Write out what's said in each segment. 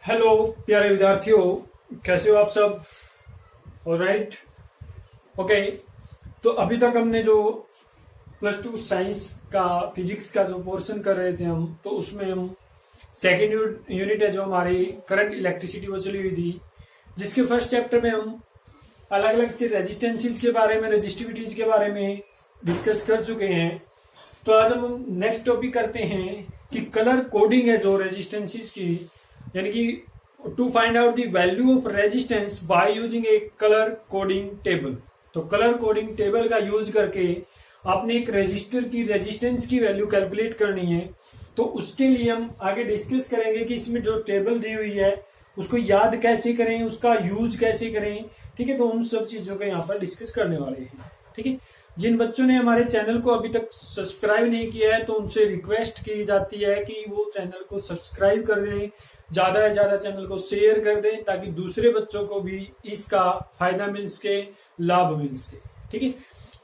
Hello प्यारे विद्यार्थियों, कैसे हो आप सब? Alright, okay. तो अभी तक हमने जो +2 साइंस का फिजिक्स का जो पोर्शन कर रहे थे हम, तो उसमें हम सेकेंड यूनिट है जो हमारी करंट इलेक्ट्रिसिटी वो चली हुई थी, जिसके फर्स्ट चैप्टर में हम अलग अलग से रेजिस्टेंसेस के बारे में, रेजिस्टिविटीज के बारे में डिस्कस कर चुके हैं। तो आज हम नेक्स्ट टॉपिक करते हैं कि कलर कोडिंग है जो रेजिस्टेंसेस की, यानी कि to find out the value of resistance by using a colour coding table. तो कलर कोडिंग टेबल का यूज करके आपने एक रेजिस्टर की रेजिस्टेंस की वैल्यू कैलकुलेट करनी है। तो उसके लिए हम आगे डिस्कस करेंगे कि इसमें जो टेबल दी हुई है उसको याद कैसे करें, उसका यूज कैसे करें। ठीक है, तो उन सब चीजों का यहाँ पर डिस्कस करने वाले हैं। ठीक है, जिन बच्चों ने हमारे चैनल को अभी तक सब्सक्राइब नहीं किया है तो उनसे रिक्वेस्ट की जाती है कि वो चैनल को सब्सक्राइब कर दें, ज्यादा से ज्यादा चैनल को शेयर कर दें, ताकि दूसरे बच्चों को भी इसका फायदा मिल सके, लाभ मिल सके। ठीक है,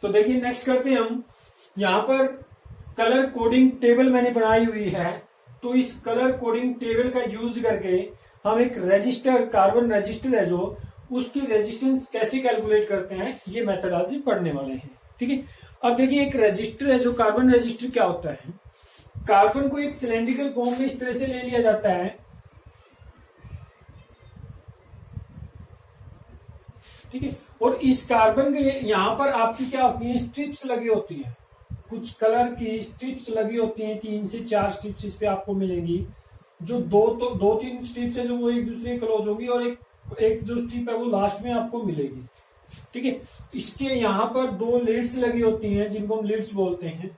तो देखिए नेक्स्ट करते हैं हम। यहाँ पर कलर कोडिंग टेबल मैंने बनाई हुई है, तो इस कलर कोडिंग टेबल का यूज करके हम एक रजिस्टर, कार्बन रजिस्टर है जो, उसकी रेजिस्टेंस कैसे कैलकुलेट करते हैं, ये मेथडोलॉजी पढ़ने वाले हैं। ठीक है, अब देखिए एक रजिस्टर है जो कार्बन रजिस्टर क्या होता है। कार्बन को एक सिलेंड्रिकल फॉर्म में इस तरह से ले लिया जाता है। ठीक है, और इस कार्बन के यहाँ पर आपकी क्या होती है, स्ट्रिप्स लगी होती है, कुछ कलर की स्ट्रिप्स लगी होती हैं, 3 से 4 स्ट्रिप्स इस पे आपको मिलेंगी। जो दो तीन स्ट्रिप्स है जो वो एक दूसरे के क्लोज होगी, और एक जो स्ट्रिप है वो लास्ट में आपको मिलेगी। ठीक है, इसके यहाँ पर 2 लीड्स लगी होती हैं जिनको हम लीड्स बोलते हैं।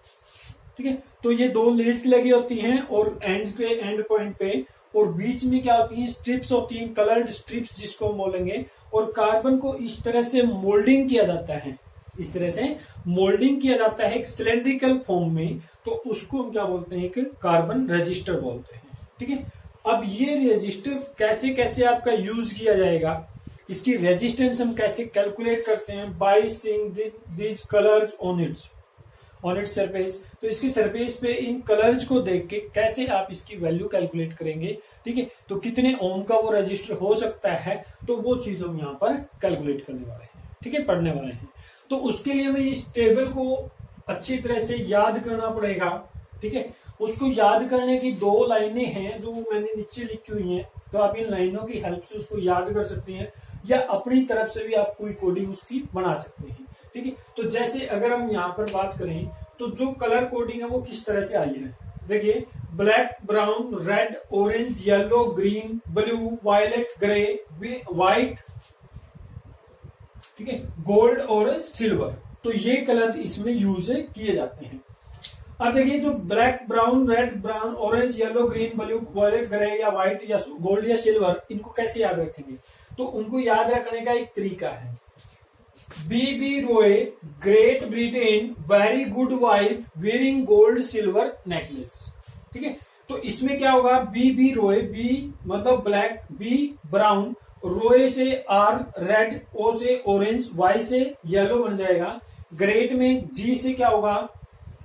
ठीक है, तो ये 2 लीड्स लगी होती हैं और एंड पॉइंट पे, और बीच में क्या होती है, स्ट्रिप्स होती हैं, कलर्ड स्ट्रिप्स जिसको हम बोलेंगे। और कार्बन को इस तरह से मोल्डिंग किया जाता है, इस तरह से मोल्डिंग किया जाता है एक सिलेंड्रिकल फॉर्म में, तो उसको हम क्या बोलते हैं, एक कार्बन रजिस्टर बोलते हैं। ठीक है, अब ये रजिस्टर कैसे कैसे आपका यूज किया जाएगा, इसकी रेजिस्टेंस हम कैसे कैलकुलेट करते हैं, by seeing these colours on its surface. तो इसकी सरफेस पे इन कलर्स को देख के कैसे आप इसकी वैल्यू कैलकुलेट करेंगे। ठीक है, तो कितने ओम का वो रजिस्टर हो सकता है, तो वो चीज हम यहाँ पर कैलकुलेट करने वाले हैं। ठीक है, पढ़ने वाले हैं। तो उसके लिए हमें इस टेबल को अच्छी तरह से याद करना पड़ेगा। ठीक है, उसको याद करने की 2 लाइनें हैं जो मैंने नीचे लिखी हुई हैं, तो आप इन लाइनों की हेल्प से उसको याद कर सकते हैं, या अपनी तरफ से भी आप कोई कोडिंग उसकी बना सकते हैं। ठीक है, तो जैसे अगर हम यहाँ पर बात करें तो जो कलर कोडिंग है वो किस तरह से आई है, देखिए black, brown, red, orange, yellow, green, blue, violet, grey, white, ठीक है, गोल्ड और सिल्वर, तो ये कलर इसमें यूज किए जाते हैं। अब देखिए जो black, brown, red, brown, orange, yellow, green, blue, violet, grey या व्हाइट या गोल्ड या सिल्वर, इनको कैसे याद रखेंगे, तो उनको याद रखने का एक तरीका है। B Roy, Great Britain, very good wife, wearing gold silver necklace. ठीक है, तो इसमें क्या होगा, बी रॉय, बी मतलब ब्लैक, बी ब्राउन, रॉय से आर रेड, ओ से ऑरेंज, वाई से येलो बन जाएगा। ग्रेट में जी से क्या होगा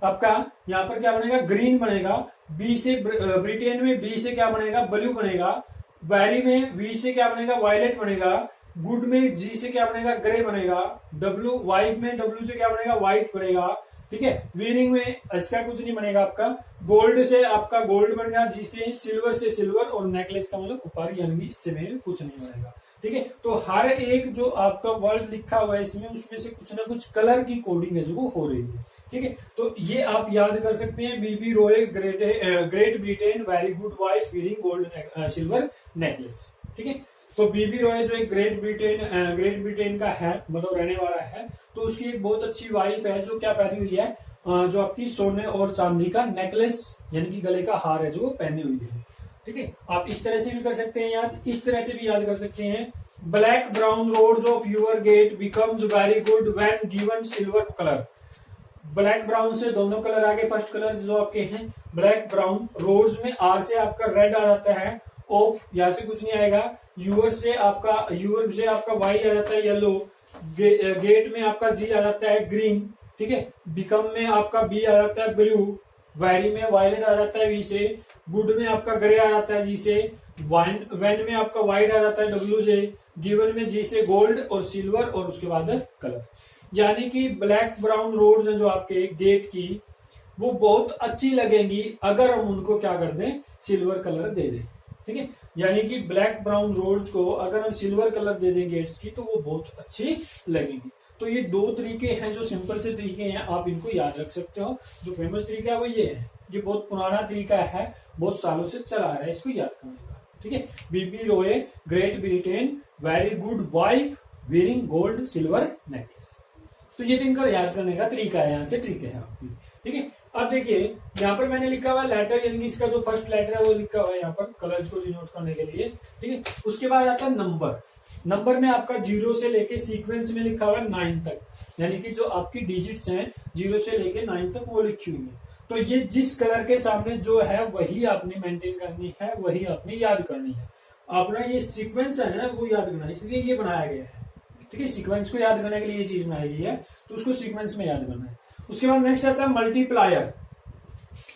आपका, यहाँ पर क्या बनेगा, ग्रीन बनेगा। बी से ब्रिटेन में बी से क्या बनेगा, ब्लू बनेगा। वेरी में वी से क्या बनेगा, वायलेट बनेगा। गुड में जी से क्या बनेगा, ग्रे बनेगा। डब्ल्यू वाइट में डब्ल्यू से क्या बनेगा, व्हाइट बनेगा। ठीक है, वीरिंग में इसका कुछ नहीं बनेगा आपका। गोल्ड से आपका गोल्ड बनेगा, जी से सिल्वर से सिल्वर, और नेकलेस का मतलब ऊपर, यानी इससे में कुछ नहीं बनेगा। ठीक है, तो हर एक जो आपका वर्ड लिखा हुआ है इसमें, उसमें से कुछ ना कुछ कलर की कोडिंग है जो वो हो रही है। ठीक है, तो ये आप याद कर सकते हैं, B Roy, Great Britain, very good wife, wearing gold silver necklace. ठीक है, तो बी रॉय जो एक ग्रेट ब्रिटेन का है, मतलब रहने वाला है, तो उसकी एक बहुत अच्छी वाइफ है जो क्या पहनी हुई है, जो आपकी सोने और चांदी का नेकलेस, यानी कि गले का हार है जो वो पहनी हुई है। ठीक है, आप इस तरह से भी कर सकते हैं याद, इस तरह से भी याद कर सकते हैं। Black brown roads of your gate becomes very good when given silver colour. Black brown से दोनों कलर आगे, फर्स्ट कलर जो आपके हैं ब्लैक ब्राउन, रोड्स में आर से आपका रेड आ जाता है, ऑफ यहां से कुछ नहीं आएगा, यूर से आपका वाई आ जाता है येलो, गेट में आपका जी आ जाता है ग्रीन। ठीक है, बिकम में आपका बी आ जाता है ब्लू, वेरी में वायलेट आ जाता है वी से, गुड में आपका ग्रे आ जाता है जी से, वैन में आपका वाइट आ जाता है डब्ल्यू से, गिवन में जी से गोल्ड और सिल्वर और उसके बाद कलर। यानी कि ब्लैक ब्राउन रोड्स हैं जो आपके गेट की, वो बहुत अच्छी लगेंगी अगर हम उनको क्या कर दें, सिल्वर कलर दे दें। ठीक है, यानी कि ब्लैक ब्राउन रोड्स को अगर हम सिल्वर कलर दे दें गेट्स की तो वो बहुत अच्छी लगेंगी। तो ये दो तरीके हैं जो सिंपल से तरीके हैं, आप इनको याद रख सकते हो। जो फेमस तरीका है वो ये है, ये बहुत पुराना तरीका है, बहुत सालों से चला आ रहा है, इसको याद करने का। ठीक है, Bibi Roy Great Britain very good wife wearing gold silver necklace. तो ये तो इनका याद करने का तरीका है, यहाँ से ट्रिक है आपकी। ठीक है, अब देखिए यहाँ पर मैंने लिखा हुआ है लेटर, यानी कि इसका जो फर्स्ट लेटर है वो लिखा हुआ है यहाँ पर कलर्स को डिनोट करने के लिए। ठीक है, उसके बाद आता है नंबर। नंबर में आपका 0 से लेके सीक्वेंस में लिखा हुआ है 9 तक, यानी कि जो आपकी डिजिट्स हैं 0 से लेके 9 तक वो लिखी हुई है। तो ये जिस कलर के सामने जो है वही आपने मेंटेन करनी है, वही आपने याद करनी है। अपना ये सीक्वेंस है ना वो याद करना है, इसलिए ये बनाया गया है। ठीक है, सीक्वेंस को याद करने के लिए ये चीज बनाई गई है, तो उसको सीक्वेंस में याद करना है। उसके बाद नेक्स्ट आता है मल्टीप्लायर।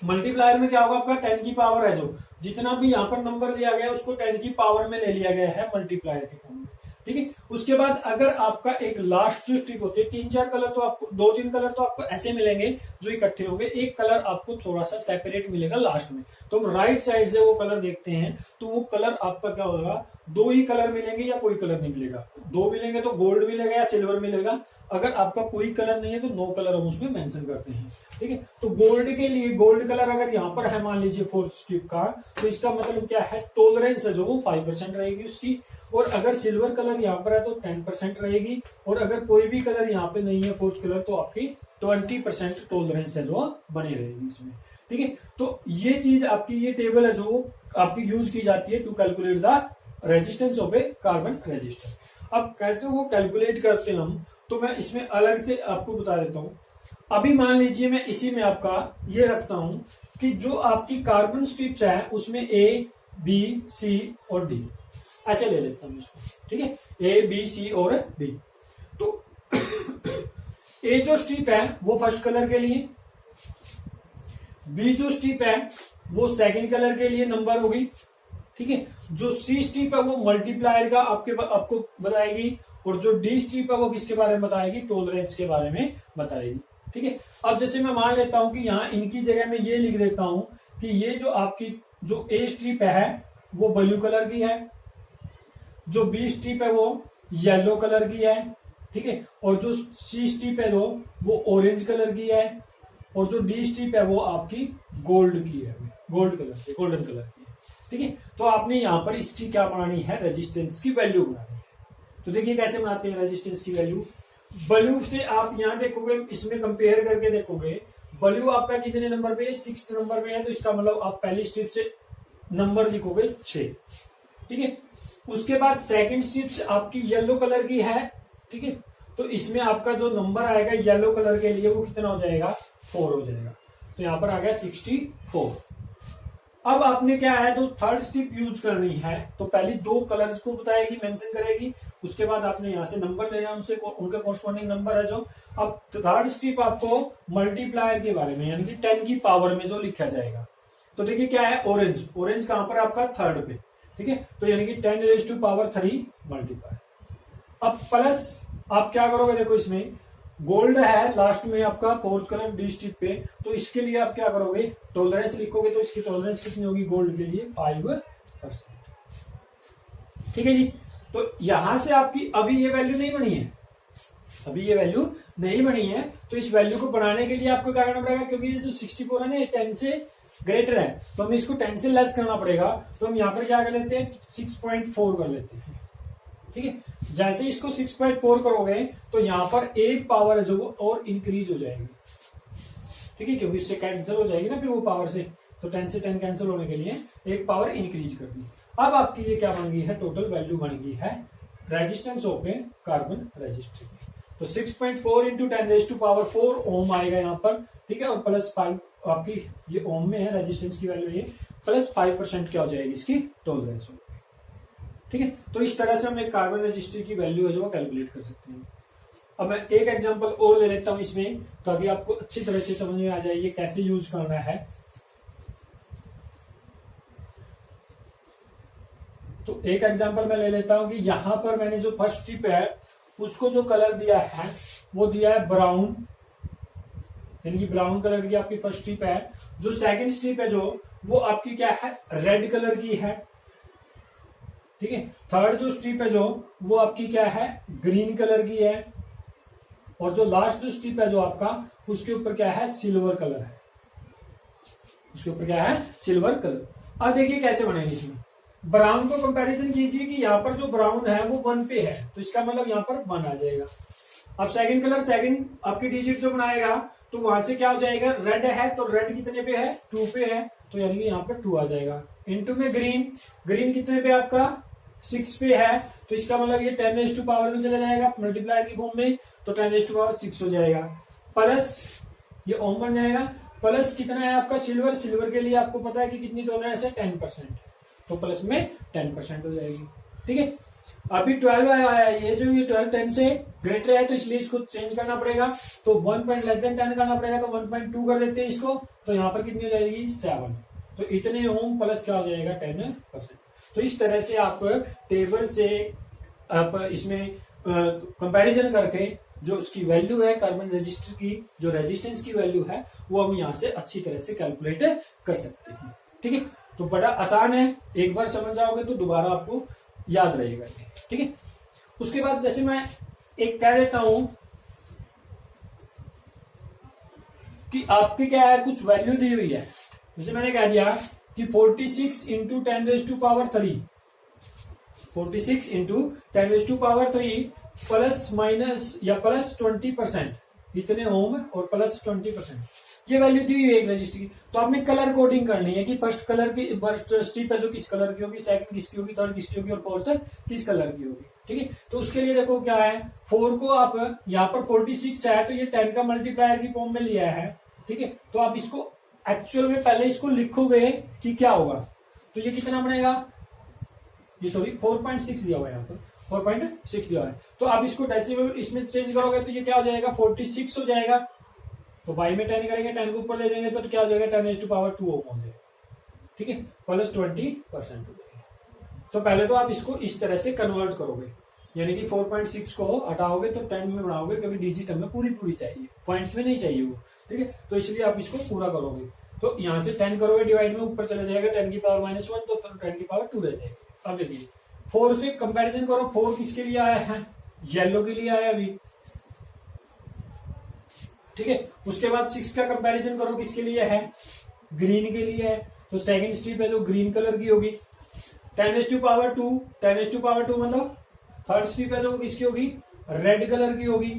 मल्टीप्लायर में क्या होगा, आपका 10 की पावर है, जो जितना भी यहाँ पर नंबर दिया गया है उसको 10 की पावर में ले लिया गया है मल्टीप्लायर के फॉर्म में। ठीक है, उसके बाद अगर आपका एक लास्ट जो स्ट्रिप होती है, 3-4 कलर तो आपको, 2-3 कलर तो आपको ऐसे मिलेंगे जो इकट्ठे होंगे, एक कलर आपको थोड़ा सा सेपरेट मिलेगा लास्ट में। तो हम राइट साइड से वो कलर देखते हैं तो वो कलर आपका क्या होगा, 2 ही कलर मिलेंगे या कोई कलर नहीं मिलेगा। 2 मिलेंगे तो गोल्ड मिलेगा या सिल्वर मिलेगा, अगर आपका कोई कलर नहीं है तो 9 कलर हम उसमें मेंशन करते हैं। ठीक है, तो गोल्ड के लिए गोल्ड कलर अगर यहाँ पर है मान लीजिए 4th स्ट्रिप का, तो इसका मतलब क्या है, टॉलरेंस है जो वो 5% रहेगी उसकी। और अगर सिल्वर कलर यहाँ पर है तो 10% रहेगी, और अगर कोई भी कलर यहाँ पे नहीं है 4th कलर तो आपकी 20% टॉलरेंस है जो बनी रहेगी इसमें। ठीक है, तो ये चीज आपकी, ये टेबल है जो आपकी यूज की जाती है to calculate the resistance of a carbon resistor. अब कैसे वो कैलकुलेट करते हैं हम, तो मैं इसमें अलग से आपको बता देता हूं। अभी मान लीजिए मैं इसी में आपका ये रखता हूं कि जो आपकी कार्बन स्ट्रिप्स है उसमें ए बी सी और डी ऐसे ले लेता हूं इसको। ठीक है, ए बी सी और डी। तो ए जो स्ट्रिप है वो फर्स्ट कलर के लिए, बी जो स्ट्रिप है वो सेकंड कलर के लिए नंबर होगी। ठीक है, जो सी स्ट्रिप है वो मल्टीप्लायर का आपको बताएगी, और जो डी स्ट्रिप है वो किसके बारे में बताएगी, टॉलरेंस के बारे में बताएगी। ठीक है, अब जैसे मैं मान लेता हूं कि यहाँ इनकी जगह में ये लिख देता हूं कि ये जो आपकी जो ए स्ट्रिप है वो ब्लू कलर की है, जो बी स्ट्रिप है वो येलो कलर की है। ठीक है, और जो सी स्ट्रिप है वो ऑरेंज कलर की है, और जो डी स्ट्रिप है वो आपकी गोल्ड की है, गोल्डन कलर की है। ठीक है, तो आपने यहाँ पर इसकी क्या बनानी है, रेजिस्टेंस की वैल्यू बनानी है। तो देखिए कैसे बनाते हैं रेजिस्टेंस की वैल्यू। ब्लू से आप यहाँ देखोगे, इसमें कंपेयर करके देखोगे, ब्लू आपका कितने नंबर पे है, 6th नंबर पे है, तो इसका मतलब आप पहली स्ट्रिप से नंबर लिखोगे 6। ठीक है, उसके बाद सेकंड स्ट्रिप आपकी येलो कलर की है। ठीक है, तो इसमें आपका जो नंबर आएगा येलो कलर के लिए वो कितना हो जाएगा, 4 हो जाएगा। तो यहाँ पर आ गया 64। अब आपने क्या है, जो थर्ड स्ट्रिप यूज करनी है तो पहले 2 कलर्स को बताएगी, मेंशन करेगी, उसके बाद आपने यहाँ से नंबर लेना, उनसे उनका कॉरस्पॉन्डिंग नंबर है जो। अब थर्ड स्ट्रिप आपको मल्टीप्लायर के बारे में, यानी कि 10 की पावर में जो लिखा जाएगा। तो देखिए क्या है, ऑरेंज, ऑरेंज कहां पर आपका थर्ड पे। ठीक है, तो यानी कि 10⁻³ मल्टीप्लायर। अब प्लस आप क्या करोगे, देखो इसमें गोल्ड है लास्ट में आपका 4th कलर डी स्ट्रिप पे, तो इसके लिए आप क्या करोगे, टॉलरेंस लिखोगे, तो इसकी टॉलरेंस कितनी होगी गोल्ड के लिए, 5%। ठीक है जी, तो यहां से आपकी अभी ये वैल्यू नहीं बनी है, अभी ये वैल्यू नहीं बनी है, तो इस वैल्यू को बनाने के लिए आपको क्या करना पड़ेगा, क्योंकि ये जो 64 है ना, 10 से ग्रेटर है, तो हमें इसको 10 से लेस करना पड़ेगा। तो हम यहाँ पर क्या कर लेते हैं, 6.4 कर लेते हैं। ठीक है, जैसे इसको 6.4 करोगे तो यहाँ पर एक पावर है जो वो और इंक्रीज हो जाएगी। ठीक है, क्योंकि इससे कैंसिल हो जाएगी ना फिर वो पावर से, तो 10 से 10 कैंसिल होने के लिए एक पावर इंक्रीज कर दी। अब आपकी ये क्या बन गई है, टोटल वैल्यू बन गई है resistance of a carbon resistor. तो 6.4 इंटू 10⁻⁴ ओम आएगा यहाँ पर। ठीक है, और प्लस 5 आपकी ये ओम में है रेजिस्टेंस की वैल्यू, ये प्लस 5% क्या हो जाएगी इसकी टॉलरेंस। ठीक है, तो इस तरह से हम एक कार्बन रेजिस्टर की वैल्यू है जो कैलकुलेट कर सकते हैं। अब मैं एक एग्जांपल और ले लेता हूं इसमें, ताकि आपको अच्छी तरह से समझ में आ जाए ये कैसे यूज करना है। तो एक एग्जांपल मैं ले लेता हूं कि यहां पर मैंने जो फर्स्ट स्ट्रिप है उसको जो कलर दिया है वो दिया है ब्राउन, यानी कि ब्राउन कलर की आपकी फर्स्ट स्ट्रिप है। जो सेकंड स्ट्रिप है जो वो आपकी क्या है, रेड कलर की है। ठीक है, थर्ड जो स्ट्रिप है जो वो आपकी क्या है, ग्रीन कलर की है। और जो लास्ट जो स्ट्रिप है जो आपका, उसके ऊपर क्या है, सिल्वर कलर है। उसके ऊपर क्या है, सिल्वर कलर। अब देखिए कैसे बनेगी इसमें। ब्राउन को कंपैरिजन कीजिए कि यहाँ पर जो ब्राउन है वो 1 पे है, तो इसका मतलब यहाँ पर 1 आ जाएगा। अब सेकंड कलर, सेकंड आपकी डिजिट जो बनाएगा तो वहां से क्या हो जाएगा, रेड है तो रेड कितने पे है, 2 पे है, तो यानी कि यहाँ पर 2 आ जाएगा। इनटू में ग्रीन, ग्रीन कितने पे आपका 6 पे है, तो इसका मतलब ये 10⁻⁴ में चला जाएगा मल्टीप्लायर की फॉर्म में, तो 10⁻⁶ हो जाएगा। प्लस ये ओम बन जाएगा। प्लस कितना है आपका सिल्वर, सिल्वर के लिए आपको पता है कि कितनी टॉलरेंस है, 10%, तो प्लस में 10% हो जाएगी। ठीक है, अभी 12 आया है, ये जो ये 12 10 से ग्रेटर है तो इसलिए इसको चेंज करना पड़ेगा, तो 1.<10 करना पड़ेगा, तो 1.2 कर देते हैं इसको, तो यहाँ पर कितनी हो जाएगी 7, तो इतने ओम प्लस क्या हो जाएगा 10%। तो इस तरह से आप टेबल से आप इसमें कंपैरिजन करके जो उसकी वैल्यू है कार्बन रजिस्टर की, जो रेजिस्टेंस की वैल्यू है वो हम यहाँ से अच्छी तरह से कैलकुलेट कर सकते हैं। ठीक है, तो बड़ा आसान है, एक बार समझ जाओगे तो दोबारा आपको याद रहेगा। ठीक है, उसके बाद जैसे मैं एक कह देता हूं कि आपकी क्या है, कुछ वैल्यू दी हुई है, जैसे मैंने कह दिया कि 46 इंटू 10⁻3, 46 इंटू 10⁻3 प्लस माइनस या प्लस 20%, इतने ओम और प्लस 20%, ये वैल्यू दी हुई है एक रजिस्टर की। तो आपने कलर कोडिंग करनी है कि फर्स्ट कलर की फर्स्ट स्ट्रिप है जो किस कलर की होगी, सेकंड किसकी होगी, थर्ड किसकी होगी और फोर्थ किस कलर की होगी। ठीक है, तो उसके लिए देखो क्या है, 4 को आप यहाँ पर 46 है तो ये 10 का मल्टीप्लायर की फॉर्म में लिया है। ठीक है, तो आप इसको एक्चुअल में पहले इसको लिखोगे कि क्या होगा, तो ये कितना बनेगा, ये सॉरी 4.6 दिया हुआ है यहाँ पर, 4.6 दिया हुआ है, तो आप इसको डेसिमल इसमें चेंज करोगे तो ये क्या हो जाएगा 46 हो जाएगा। तो बाई में 10 करेंगे, 10 को ऊपर ले जाएंगे तो क्या हो जाएगा 10⁻² ओम हो जाएगा। ठीक है, प्लस 20% हो जाएगा। तो पहले तो आप इसको इस तरह से कन्वर्ट करोगे, यानी कि 4.6 को हटाओगे तो 10 में बढ़ाओगे, क्योंकि डिजिट हमें पूरी पूरी चाहिए, पॉइंट्स में नहीं चाहिए वो। ठीक है, तो इसलिए आप इसको पूरा करोगे, तो यहाँ से 10 करोगे डिवाइड में, ऊपर चला जाएगा 10⁻⁻1, तो 10⁻² रह जाएगी। अब देखिए 4 से कंपैरिजन करो, 4 किसके लिए आया है, येलो के लिए आया अभी। ठीक है, उसके बाद 6 का कंपैरिजन करो, किसके लिए है, ग्रीन के लिए है, तो सेकंड स्ट्रिप है जो ग्रीन कलर की होगी। 10⁻², 10⁻² मतलब थर्ड स्ट्रिप है जो किसकी होगी, रेड कलर की होगी।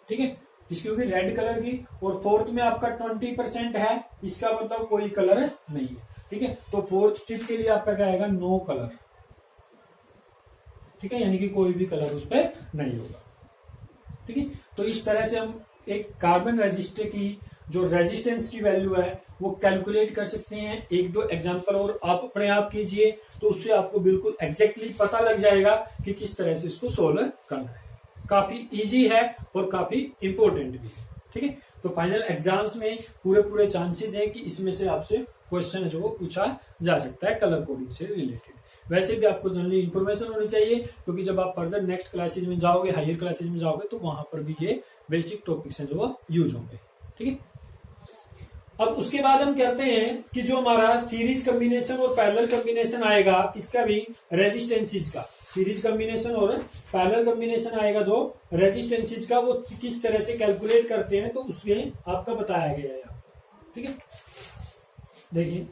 ठीक है, इसकी होगी रेड कलर की, और फोर्थ में आपका 20% है, इसका मतलब कोई कलर नहीं है। ठीक है, तो फोर्थ स्ट्रिप के लिए आपका क्या आएगा, नो कलर। ठीक है, यानी कि कोई भी कलर उस पर नहीं होगा। ठीक है, तो इस तरह से हम एक कार्बन रजिस्टर की जो रेजिस्टेंस की वैल्यू है वो कैलकुलेट कर सकते हैं। एक दो एग्जांपल और आप अपने आप कीजिए, तो उससे आपको बिल्कुल एग्जैक्टली पता लग जाएगा कि किस तरह से इसको सोल्व करना है। काफी इजी है और काफी इंपॉर्टेंट भी है। ठीक है, तो फाइनल एग्जाम्स में पूरे चांसेस है कि इसमें से आपसे क्वेश्चन जो वो पूछा जा सकता है कलर कोडिंग से रिलेटेड। वैसे भी आपको जनरली इंफॉर्मेशन होनी चाहिए, क्योंकि जब आप फर्दर नेक्स्ट क्लासेज में जाओगे, हायर क्लासेज में जाओगे, तो वहां पर भी ये बेसिक टॉपिक्स हैं जो वो यूज होंगे। ठीक है, अब उसके बाद हम कहते हैं कि जो हमारा सीरीज कॉम्बिनेशन और पैरेलल कॉम्बिनेशन आएगा, किसका भी, रेजिस्टेंसेज का, सीरीज कॉम्बिनेशन और पैरेलल कॉम्बिनेशन आएगा जो रेजिस्टेंसेज का, वो किस तरह से कैलकुलेट करते हैं तो उसमें आपका बताया गया है। ठीक है, देखिए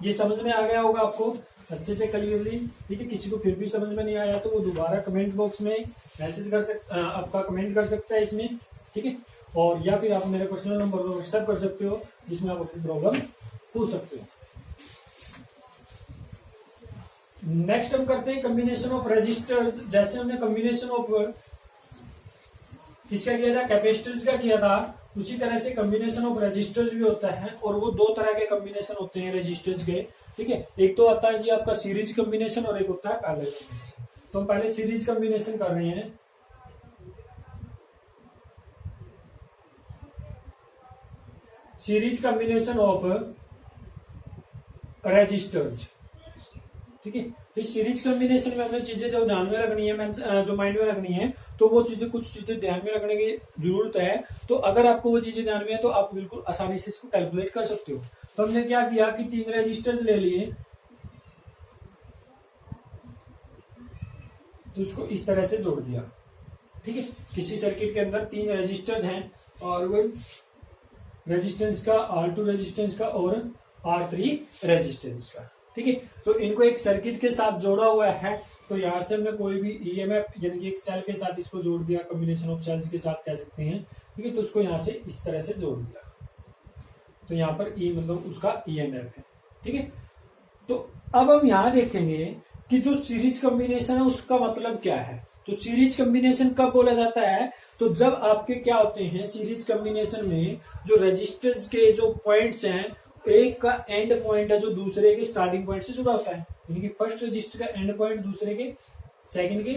ये समझ में आ गया होगा आपको अच्छे से क्लियरली। ठीक है, किसी को फिर भी समझ में नहीं आया तो वो दोबारा कमेंट बॉक्स में मैसेज कर सकता, आपका कमेंट कर सकता है इसमें। ठीक है, और या फिर आप मेरे पर्सनल नंबर पर व्हाट्सएप कर सकते हो, जिसमें आप अपनी प्रॉब्लम पूछ सकते हो। नेक्स्ट हम करते हैं कॉम्बिनेशन ऑफ रेजिस्टर्स। जैसे हमने कॉम्बिनेशन ऑफ किसका किया था, कैपेसिटर्स का किया था, उसी तरह से कॉम्बिनेशन ऑफ रेजिस्टर्स भी होता है, और वो दो तरह के कॉम्बिनेशन होते हैं रेजिस्टर्स के। ठीक है, एक तो आता है जी आपका सीरीज कॉम्बिनेशन और एक होता है पैरेलल कॉम्बिनेशन। तो हम पहले सीरीज कॉम्बिनेशन कर रहे हैं। Series combination of resistors. ठीक है, तो इस सीरीज कॉम्बिनेशन में हमें चीजें जो ध्यान में रखनी है, जो माइंड में रखनी है, तो वो चीजें कुछ चीजें ध्यान में रखने की जरूरत है। तो अगर आपको वो चीजें ध्यान में है तो आप बिल्कुल आसानी से इसको कैलकुलेट कर सकते हो। तो हमने क्या किया कि 3 रेजिस्टर्स ले लिए, तो उसको इस तरह से जोड़ दिया। ठीक है, किसी सर्किट के अंदर 3 रेजिस्टर्स हैं, R1 रेजिस्टेंस का, R2 रेजिस्टेंस का और R3 रेजिस्टेंस का। ठीक है, तो इनको एक सर्किट के साथ जोड़ा हुआ है। तो यहां से हमने कोई भी ईएमएफ यानी कि एक सेल के साथ इसको जोड़ दिया, कॉम्बिनेशन ऑफ सेल्स के साथ कह सकते हैं। ठीक है, तो उसको यहां से इस तरह से जोड़ दिया, तो यहाँ पर ई मतलब उसका ईएमएफ है। ठीक है, तो अब हम यहां देखेंगे कि जो सीरीज कॉम्बिनेशन है उसका मतलब क्या है। तो सीरीज कॉम्बिनेशन कब बोला जाता है, तो जब आपके क्या होते हैं सीरीज कॉम्बिनेशन में जो रजिस्टर्स के जो पॉइंट्स हैं, एक का एंड पॉइंट है जो दूसरे के स्टार्टिंग पॉइंट से जुड़ा होता है, यानी कि फर्स्ट रजिस्टर का एंड पॉइंट दूसरे के सेकंड के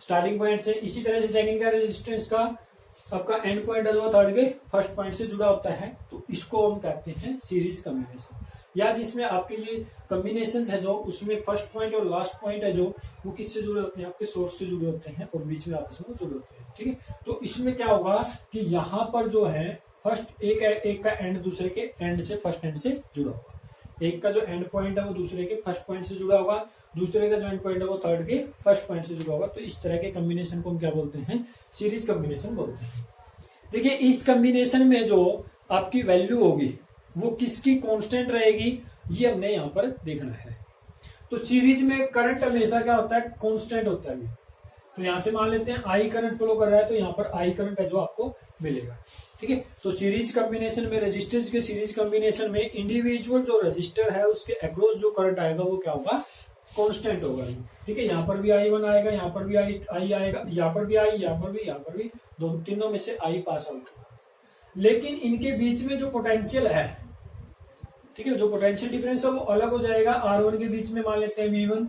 स्टार्टिंग पॉइंट से, इसी तरह से सेकंड का रेजिस्टेंस का आपका एंड पॉइंट है जो थर्ड के फर्स्ट पॉइंट से जुड़ा होता है। तो इसको हम कहते हैं सीरीज कॉम्बिनेशन, या जिसमें आपके ये कॉम्बिनेशन है जो उसमें फर्स्ट पॉइंट और लास्ट पॉइंट है जो वो किससे जुड़े होते हैं, आपके सोर्स से जुड़े होते हैं और बीच में आपस में जुड़े होते हैं। ठीक है, तो इसमें क्या होगा कि यहाँ पर जो है फर्स्ट एक का एंड दूसरे के एंड से फर्स्ट एंड से जुड़ा होगा, एक का जो एंड पॉइंट है वो दूसरे के फर्स्ट पॉइंट से जुड़ा होगा, दूसरे का जो एंड पॉइंट है वो थर्ड के फर्स्ट पॉइंट से जुड़ा होगा। तो इस तरह के कॉम्बिनेशन को हम क्या बोलते हैं, सीरीज कॉम्बिनेशन बोलते हैं। देखिए, इस कॉम्बिनेशन में जो आपकी वैल्यू होगी वो किसकी कांस्टेंट रहेगी, ये हमने यहाँ पर देखना है। तो सीरीज में करंट हमेशा क्या होता है, कांस्टेंट होता है। तो यहां से मान लेते हैं आई करंट फ्लो कर रहा है, तो यहाँ पर आई करंट है जो आपको मिलेगा। ठीक है, तो सीरीज कॉम्बिनेशन में, रेजिस्टेंस के सीरीज कॉम्बिनेशन में इंडिविजुअल जो रजिस्टर है उसके अक्रॉस जो करंट आएगा वो क्या होगा, कांस्टेंट होगा। ठीक है, यहाँ पर भी I1 आएगा, यहाँ पर भी आई आएगा, यहाँ पर भी आई, यहाँ पर भी तीनों में से आई पास आउट होगा। लेकिन इनके बीच में जो पोटेंशियल है, ठीक है, जो पोटेंशियल डिफरेंस है वो अलग हो जाएगा। R1 के बीच में मान लेते हैं V1,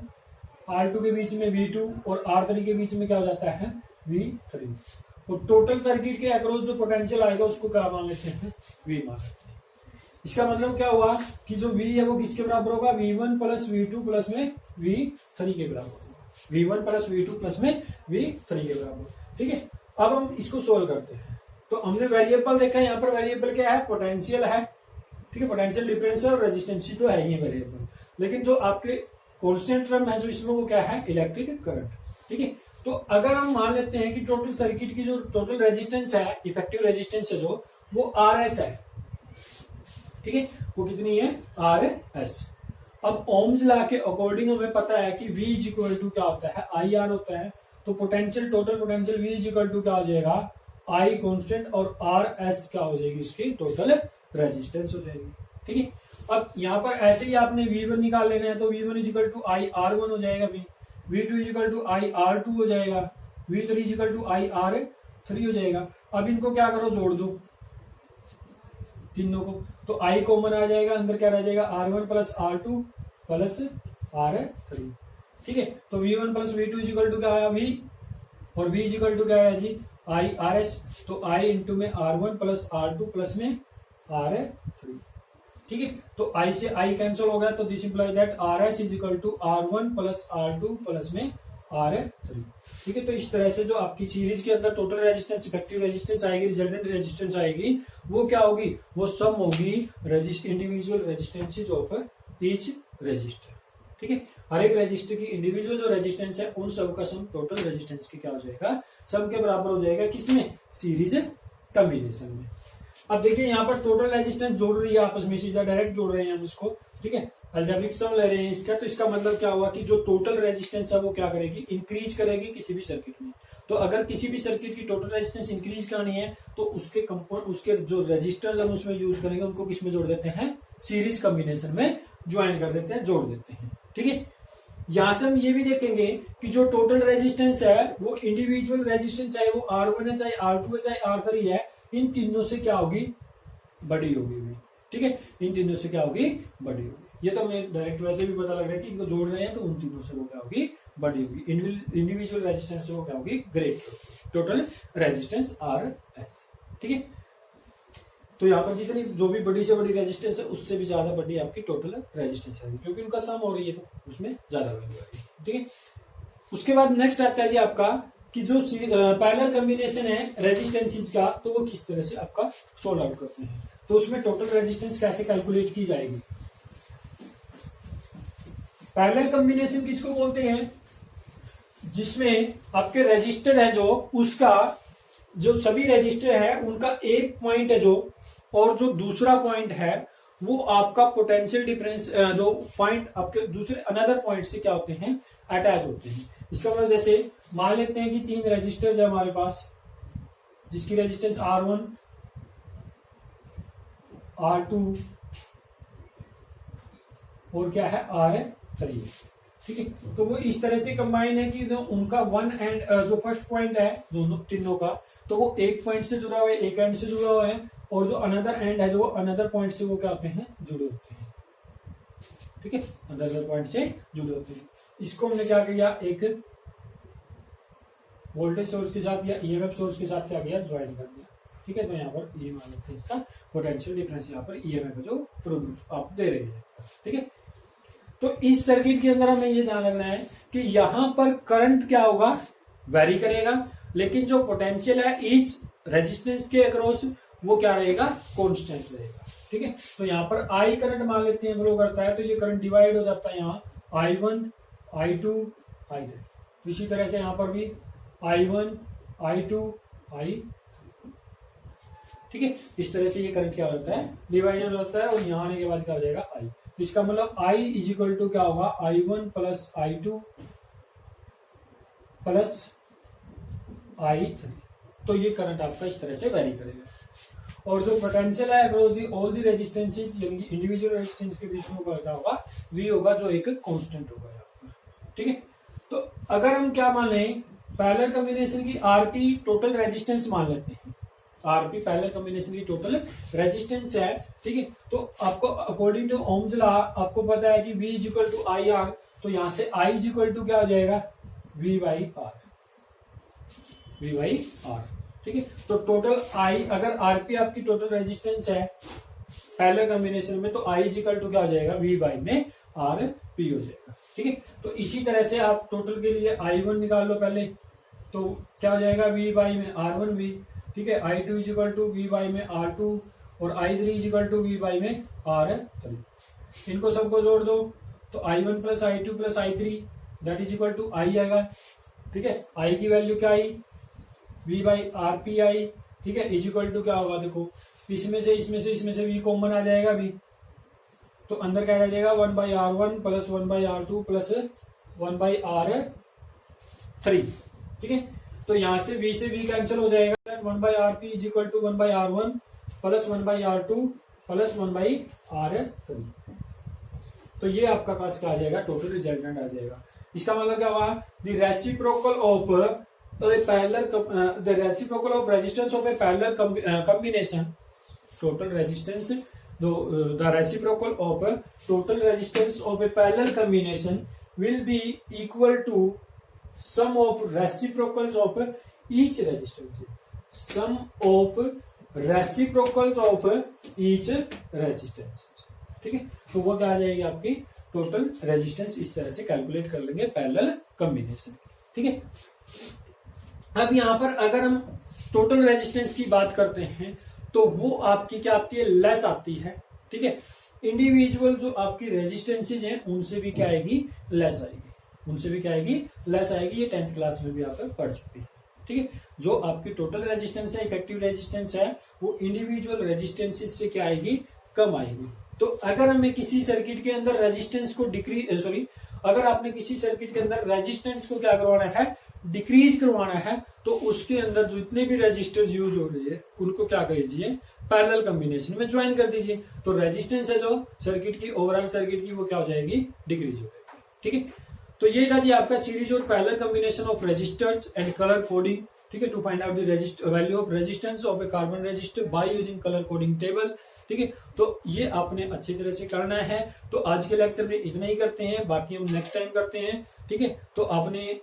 R2 के बीच में V2 और R3 के बीच में क्या हो जाता है V3। और टोटल सर्किट के अक्रॉस जो पोटेंशियल आएगा उसको क्या मान लेते हैं, V मान लेते हैं। इसका मतलब क्या हुआ कि जो V है वो किसके बराबर होगा, V1 प्लस V2 प्लस में V3 के बराबर होगा, V1 प्लस V2 प्लस में V3 के बराबर। ठीक है, अब हम इसको सोल्व करते हैं। तो हमने वेरिएबल देखा, यहाँ पर वेरिएबल क्या है, पोटेंशियल है। ठीक है, पोटेंशियल डिफरेंस और रेजिस्टेंस तो है ही वेरिएबल, लेकिन जो आपके कांस्टेंट टर्म है जो इसमें वो क्या है, इलेक्ट्रिक करंट। ठीक है, तो अगर हम मान लेते हैं कि टोटल सर्किट की जो टोटल रेजिस्टेंस है, इफेक्टिव रेजिस्टेंस है जो वो RS है। ठीक है, वो कितनी है, RS। अब ओम्स लॉ के अकॉर्डिंग हमें पता है कि V इज इक्वल टू क्या होता है, IR होता है। तो potential, total potential V is equal to क्या हो जाएगा, I कांस्टेंट और RS क्या हो जाएगी, इसकी टोटल रेजिस्टेंस हो जाएगी। ठीक है, अब यहाँ पर ऐसे ही आपने V1 निकाल लेना है, तो V1 is equal to IR1 हो जाएगा, V2 is equal to IR2 हो जाएगा, V3 is equal to IR3 हो जाएगा। अब इनको क्या करो, जोड़ दो तीनों को, तो I कॉमन आ जाएगा, अंदर क्या रह जाएगा, R1 plus R2 plus R3। ठीक है, तो V1 plus V2 is equal to क्या आया, V, और V इज इक्वल टू क्या आया जी, IRS। तो I इंटू में R1 प्लस R2 प्लस में R3। ठीक है, तो I से I कैंसिल हो गया, तो this implies that RS is equal to R1 plus R2 plus में R3। ठीक है, तो इस तरह से जो आपकी सीरीज के अंदर टोटल रेजिस्टेंस, इफेक्टिव रेजिस्टेंस आएगी, रिजल्टेंट रेजिस्टेंस आएगी, वो क्या होगी, वो सम होगी individual resistances of each resistor. ठीक है, हर एक रेजिस्टर की इंडिविजुअल जो रेजिस्टेंस है उन सब का सम टोटल रेजिस्टेंस की क्या हो जाएगा, सम के बराबर हो जाएगा, किसमें, सीरीज कॉम्बिनेशन में। अब देखिए यहाँ पर टोटल रेजिस्टेंस जोड़ रही है आपस में, सीधा डायरेक्ट जोड़ रहे हैं हम इसको। ठीक है, अलजेब्रिक सम ले रहे हैं इसका, तो इसका मतलब क्या हुआ कि जो टोटल रेजिस्टेंस है वो क्या करेगी, इंक्रीज करेगी किसी भी सर्किट में। तो अगर किसी भी सर्किट की टोटल रेजिस्टेंस इंक्रीज करनी है तो उसके उसके जो रेजिस्टर्स हम उसमें यूज करेंगे उनको किस में जोड़ देते हैं, सीरीज कॉम्बिनेशन में ज्वाइन कर देते हैं, जोड़ देते हैं। ठीक है, यहां से हम ये भी देखेंगे कि जो टोटल रेजिस्टेंस है वो इंडिविजुअल रेजिस्टेंस चाहे वो R1 है, चाहे R2 है, चाहे R3 है, इन तीनों से क्या होगी, बड़ी होगी। ठीक है, इन तीनों से क्या होगी, बड़ी होगी। ये तो हमें डायरेक्ट वैसे भी पता लग रहा है कि इनको जोड़ रहे हैं तो उन तीनों से वो क्या होगी, बड़ी होगी। इंडिविजुअल रेजिस्टेंस से वो क्या होगी, ग्रेटर। Total resistance RS। ठीक है, तो यहाँ पर जितनी जो भी बड़ी से बड़ी रेजिस्टेंस है उससे भी ज्यादा बड़ी आपकी टोटल रेजिस्टेंस आएगी, क्योंकि उनका सम हो रही है तो उसमें ज्यादा वैल्यू आएगी। ठीक है। उसके बाद नेक्स्ट आता है जी आपका कि जो पैरेलल कॉम्बिनेशन है रेजिस्टेंसेस का, तो वो किस तरह से आपका सोल्व आउट करते हैं। तो उसमें टोटल रेजिस्टेंस कैसे कैलकुलेट की जाएगी। पैरेलल कॉम्बिनेशन किसको बोलते हैं, जिसमें आपके रजिस्टर है जो उसका जो सभी रजिस्टर है उनका एक पॉइंट है जो, और जो दूसरा पॉइंट है वो आपका पोटेंशियल डिफरेंस जो पॉइंट आपके दूसरे अनदर पॉइंट से क्या होते हैं, अटैच होते हैं। इसका मतलब जैसे मान लेते हैं कि 3 रजिस्टर्स है हमारे पास, जिसकी रेजिस्टेंस R1 R2 और क्या है R3, ठीक है। तो वो इस तरह से कंबाइन है कि जो उनका वन एंड जो फर्स्ट पॉइंट है दोनों तीनों का, तो वो एक पॉइंट से जुड़ा हुआ है, एक एंड से जुड़ा हुआ है, और जो अनदर एंड है जो अनदर पॉइंट से वो क्या होते हैं, जुड़े होते हैं, ठीक है, अनदर पॉइंट से जुड़े होते हैं। इसको हमने क्या किया, एक वोल्टेज सोर्स के साथ या ईएमएफ सोर्स के साथ क्या किया, ज्वाइन कर दिया, ठीक है। तो यहाँ पर ये मान लेते हैं इसका पोटेंशियल डिफरेंस यहाँ पर ईएमएफ जो प्रोड्यूस आप दे रही है, ठीक है। तो इस सर्किट के अंदर हमें ये ध्यान रखना है कि यहां पर करंट क्या होगा, वेरी करेगा, लेकिन जो पोटेंशियल है इस रेजिस्टेंस के अक्रॉस वो क्या रहेगा, कांस्टेंट रहेगा, ठीक है। तो यहाँ पर आई करंट मान लेते हैं फ्लो करता है, तो ये करंट डिवाइड हो जाता है यहाँ I1 I2 I3। तो इसी तरह से यहाँ पर भी I1 I2 I3, ठीक है। इस तरह से ये करंट क्या होता है, डिवाइड हो जाता है, और यहाँ आने के बाद क्या हो जाएगा I। तो इसका मतलब I इज इक्वल टू क्या होगा, I1 plus I2 plus I3। तो ये करंट आपका इस तरह से वेरी करेगा। और जो पोटेंशियल है across the all the resistances, यानी कि इंडिविजुअल रेजिस्टेंस के बीच में क्या होगा, V होगा, जो एक कांस्टेंट होगा यहाँ पर, ठीक है। तो अगर हम क्या मान लें, पैरेलल कॉम्बिनेशन की आरपी टोटल रेजिस्टेंस मान लेते हैं, आरपी पैरेलल कॉम्बिनेशन की टोटल रेजिस्टेंस है, ठीक है। तो आपको अकॉर्डिंग टू ओम्स लॉ आपको पता है कि V is equal to I R, तो यहां से I इज इक्वल टू क्या हो जाएगा, V बाई आर, ठीक है। तो टोटल I, अगर आरपी आपकी टोटल रेजिस्टेंस है पैरेलल कॉम्बिनेशन में, तो I इज इक्वल टू क्या हो जाएगा, V बाई में आर पी हो जाएगा, ठीक है। तो इसी तरह से आप टोटल के लिए I1 निकाल लो पहले, तो क्या हो जाएगा, V बाई में R1V, ठीक है। I2 is equal to V by में R2, और I3 is equal to V by में R3। इनको सबको जोड़ दो, तो I1 plus I2 plus I3 that is equal to I आएगा, ठीक है। I की वैल्यू क्या आई, V बाई RP आई, ठीक है, इज इक्वल टू क्या होगा, देखो इसमें से V कॉमन आ जाएगा V, तो अंदर क्या रह जाएगा, 1 by R1 plus 1 by R2 plus 1 by R3, ठीक है। तो यहां से V कैंसिल हो जाएगा, 1 by RP is equal to 1 by R1 plus 1 by R2 plus 1 by R3। तो ये आपका पास क्या आ जाएगा, टोटल रिजल्टेंट आ जाएगा। इसका मतलब क्या हुआ, the reciprocal of the reciprocal of resistance of a parallel combination, total resistance, the reciprocal of total resistance of a parallel combination will be equal to sum of reciprocals of each resistance, sum of reciprocals of each resistance, ठीक है। तो वो क्या आ जाएगी आपकी total resistance, इस तरह से कैलकुलेट कर लेंगे पैरेलल कॉम्बिनेशन, ठीक है। अब यहां पर अगर हम टोटल रेजिस्टेंस की बात करते हैं, तो वो आपकी क्या आती है, लेस आती है, ठीक है। इंडिविजुअल जो आपकी रेजिस्टेंसेज हैं उनसे भी क्या आएगी, लेस आएगी, उनसे भी क्या आएगी, लेस आएगी। ये 10th क्लास में भी आप पढ़ चुके हैं, ठीक है। जो आपकी टोटल रेजिस्टेंस है, इफेक्टिव रेजिस्टेंस है, वो इंडिविजुअल रेजिस्टेंसेज से क्या आएगी, कम आएगी। तो अगर हमें किसी सर्किट के अंदर रेजिस्टेंस को अगर आपने किसी सर्किट के अंदर रेजिस्टेंस को क्या करवाना है, डिक्रीज करवाना है, तो उसके अंदर जितने भी रजिस्टर्स यूज हो रही है उनको क्या कीजिए, पैरेलल कॉम्बिनेशन में ज्वाइन कर दीजिए। तो रेजिस्टेंस है जो सर्किट की, ओवरऑल सर्किट की, वो क्या हो जाएगी, डिक्रीज हो जाएगी, ठीक है। तो ये था जी आपका सीरीज और parallel combination of registers and colour coding, ठीक है, to find out the value of resistance of a carbon register by using colour coding table, ठीक है। तो ये आपने अच्छी तरह से करना है। तो आज के लेक्चर में इतना ही करते हैं, बाकी हम नेक्स्ट टाइम करते हैं, ठीक है। तो आपने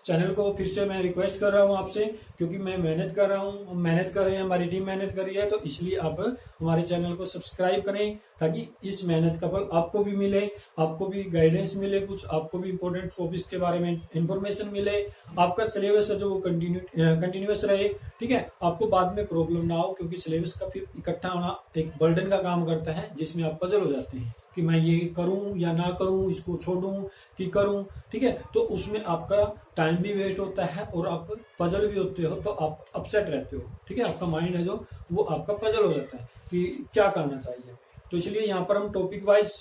चैनल को फिर से मैं रिक्वेस्ट कर रहा हूं आपसे, क्योंकि मैं मेहनत कर रहा हूं, हम मेहनत कर रहे हैं, हमारी टीम मेहनत कर रही है, तो इसलिए आप हमारे चैनल को सब्सक्राइब करें ताकि इस मेहनत का फल आपको भी मिले, आपको भी गाइडेंस मिले, कुछ आपको भी इंपॉर्टेंट टॉपिक्स के बारे में इंफॉर्मेशन मिले, आपका सिलेबस है जो वो कंटिन्यूअस रहे। ठीक है, आपको बाद में प्रॉब्लम ना हो, क्योंकि सिलेबस का फिर इकट्ठा होना एक बर्डन का काम करता है, जिसमें आप पजल हो जाते हैं कि मैं ये करूं या ना करूं, इसको छोड़ूं कि करूं। ठीक है, तो उसमें आपका टाइम भी वेस्ट होता है और आप पजल भी होते हो, तो आप अपसेट रहते हो। ठीक है, आपका माइंड है जो वो आपका पजल हो जाता है कि क्या करना चाहिए। तो इसलिए यहाँ पर हम टॉपिक वाइज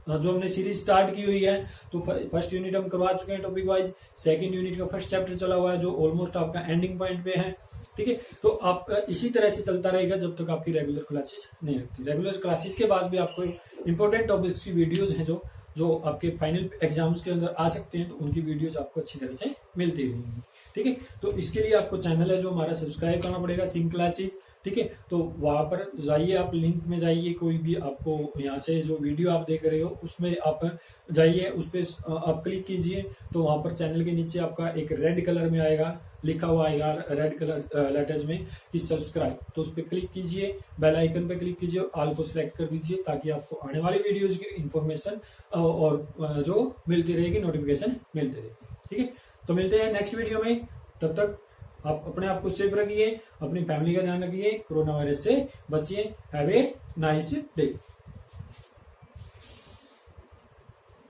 जो हमने सीरीज स्टार्ट की हुई है, तो फर्स्ट यूनिट हम करवा चुके हैं टॉपिक वाइज, सेकंड यूनिट का फर्स्ट चैप्टर चला हुआ है जो ऑलमोस्ट आपका एंडिंग पॉइंट पे है। ठीक है, तो आपका इसी तरह से चलता रहेगा जब तक आपकी रेगुलर क्लासेस नहीं लगती। रेगुलर क्लासेस के बाद भी आपको इंपॉर्टेंट टॉपिक्स की वीडियोज हैं जो आपके फाइनल एग्जाम्स के अंदर आ सकते हैं, तो उनकी वीडियोज आपको अच्छी तरह से मिलती रहेंगी। ठीक है, तो इसके लिए आपको चैनल है जो हमारा सब्सक्राइब करना पड़ेगा, सिंक क्लासेस। ठीक है, तो वहां पर जाइए, आप लिंक में जाइए, कोई भी आपको यहाँ से जो वीडियो आप देख रहे हो उसमें आप जाइए, उस पर आप क्लिक कीजिए, तो वहां पर चैनल के नीचे आपका एक रेड कलर में आएगा, लिखा हुआ आएगा रेड कलर लेटर्स में कि सब्सक्राइब, तो उस पर क्लिक कीजिए, बेल आइकन पे क्लिक कीजिए और ऑल को सिलेक्ट कर दीजिए, ताकि आपको आने वाली वीडियोज की इंफॉर्मेशन और जो मिलती रहेगी, नोटिफिकेशन मिलती रहेगी। ठीक है, तो मिलते हैं नेक्स्ट वीडियो में, तब तक आप अपने आप को सेफ रखिए, अपनी फैमिली का ध्यान रखिए, कोरोना वायरस से बचिए। Have a nice day.